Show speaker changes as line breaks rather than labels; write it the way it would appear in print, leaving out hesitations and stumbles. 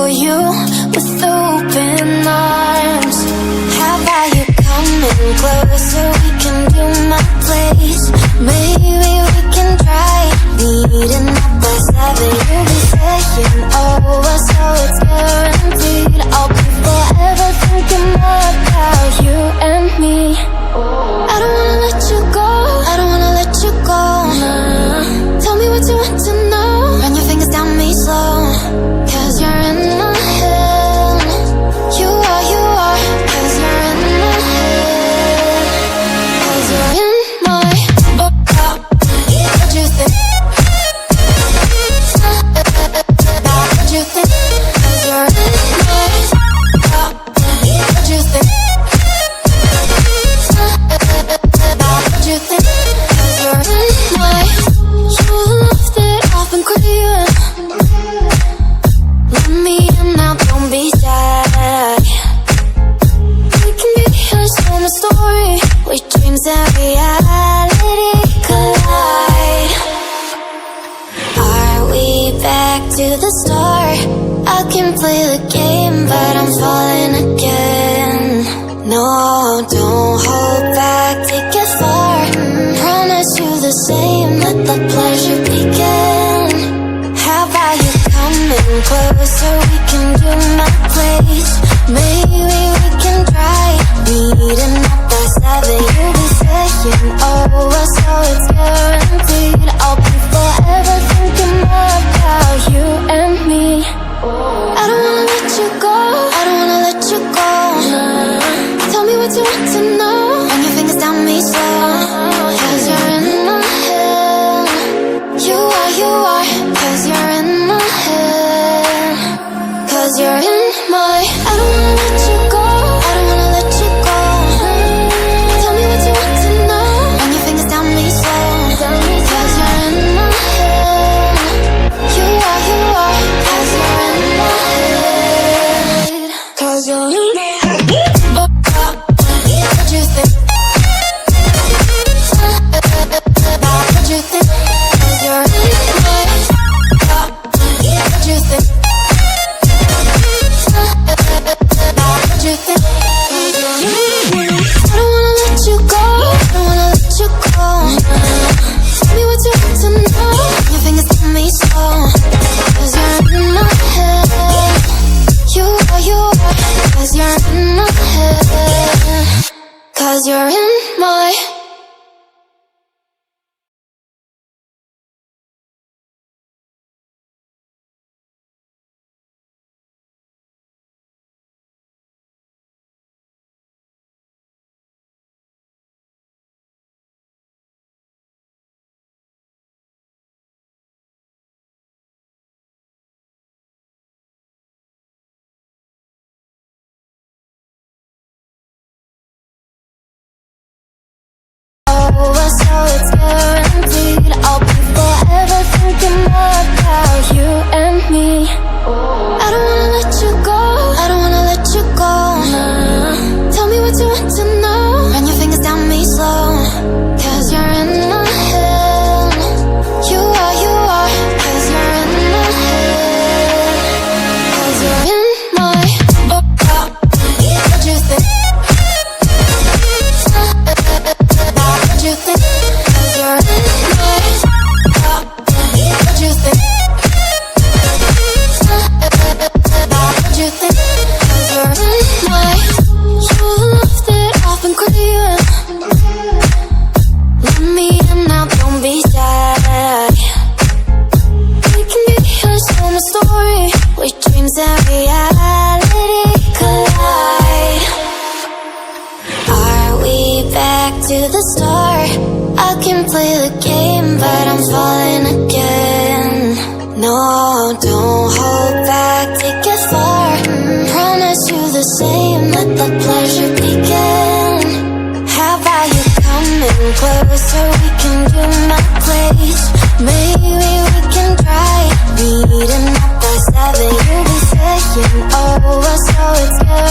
for you with open arms. How about you coming closer? We can do my place. Maybe we can try meeting up by 7. You'll be saying over, so it's guaranteed. I'll be forever thinking about you and me. I don't wanna let you go, I don't wanna let you go, nah. Tell me what you want to know. Run your fingers down me slow, 'cause you're in my head. You are, 'cause you're in my head. 'Cause you're in my what you think? What you think? 'Cause you're in my what you think? What you think? 'Cause you're in my. You left it off and crying. Let me in now, don't be shy. We can be here, showing a story where dreams and reality collide. Are we back to the start? I can play the game, but I'm falling again. No, don't hold back, take it far. Promise you the same, let the pleasure begin. How about you coming closer? We can do my place. Maybe we can try meeting up by 7. You'll be saying over, so it's guaranteed. I'll be forever thinking about you and me. I don't wanna let you go, I don't wanna let you go, nah. Tell me what you want to know. Run your fingers down me slow, 'cause you're in my head. You are, 'cause you're in my head. 'Cause you're in my. I don't wanna let you go, I don't wanna let you go. Tell me what you want to know. Run your fingers down me slow, 'cause you're in my head. You are, 'cause you're in my head. 'Cause you're in my head. What you think? What you think? 'Cause you're in my. What you think? What you think? 'Cause you're in my. I don't wanna let you go, I don't wanna let you go, nah. Tell me what you want to know. Your fingers tell me so, 'cause you're in my head. You are, 'cause you're in my head. 'Cause you're in my. Over, so it's guaranteed. I'll be forever thinking about you and me. I don't wanna let you go, I don't wanna let you go, nah. Tell me what you want to know. Run your fingers down me slow, 'cause you're in my head. You are, 'cause you're in my head. 'Cause you're in my. What you think? What you think? 'Cause you're in my. What you think? What you think? 'Cause you're in my. You left it off and crying. Let me in now, don't be shy. We can be here, showing a story where dreams and reality collide. Are we back to the start? I can play the game, but I'm falling again. No, don't hold back, take it far. Promise you the same, let the pleasure begin. How about you coming closer? We can do my place. Maybe we can try meeting up by 7. You'll be saying over, so it's good.